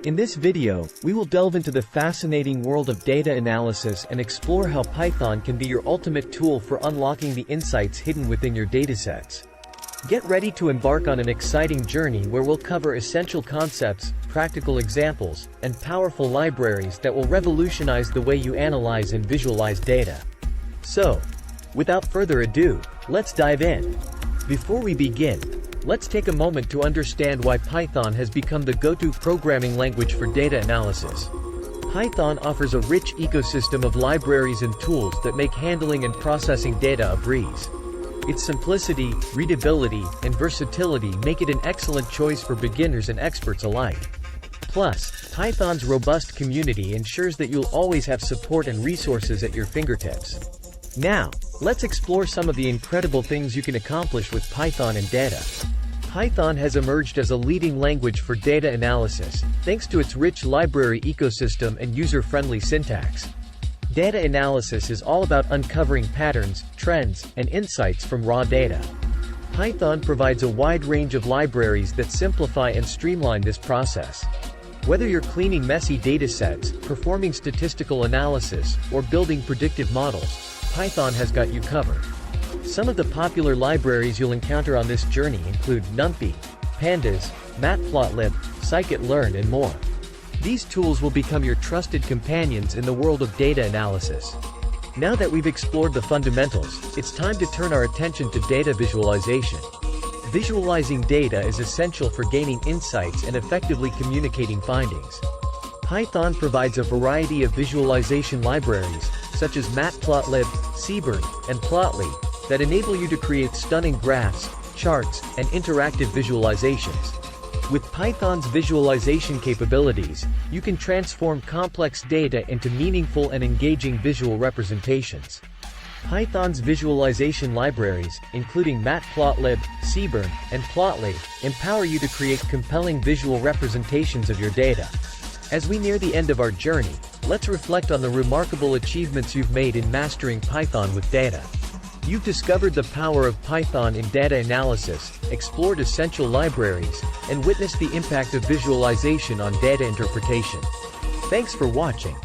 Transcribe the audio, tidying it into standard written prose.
In this video, we will delve into the fascinating world of data analysis and explore how Python can be your ultimate tool for unlocking the insights hidden within your datasets. Get ready to embark on an exciting journey where we'll cover essential concepts, practical examples, and powerful libraries that will revolutionize the way you analyze and visualize data. So, without further ado, let's dive in. Before we begin, let's take a moment to understand why Python has become the go-to programming language for data analysis. Python offers a rich ecosystem of libraries and tools that make handling and processing data a breeze. Its simplicity, readability, and versatility make it an excellent choice for beginners and experts alike. Plus, Python's robust community ensures that you'll always have support and resources at your fingertips. Now, let's explore some of the incredible things you can accomplish with Python and data. Python has emerged as a leading language for data analysis, thanks to its rich library ecosystem and user-friendly syntax. Data analysis is all about uncovering patterns, trends, and insights from raw data. Python provides a wide range of libraries that simplify and streamline this process. Whether you're cleaning messy datasets, performing statistical analysis, or building predictive models, Python has got you covered. Some of the popular libraries you'll encounter on this journey include NumPy, Pandas, Matplotlib, scikit-learn, and more. These tools will become your trusted companions in the world of data analysis. Now that we've explored the fundamentals, it's time to turn our attention to data visualization. Visualizing data is essential for gaining insights and effectively communicating findings. Python provides a variety of visualization libraries, such as Matplotlib, Seaborn, and Plotly, that enable you to create stunning graphs, charts, and interactive visualizations. With Python's visualization capabilities, you can transform complex data into meaningful and engaging visual representations. Python's visualization libraries, including Matplotlib, Seaborn, and Plotly, empower you to create compelling visual representations of your data. As we near the end of our journey, let's reflect on the remarkable achievements you've made in mastering Python with data. You've discovered the power of Python in data analysis, explored essential libraries, and witnessed the impact of visualization on data interpretation. Thanks for watching.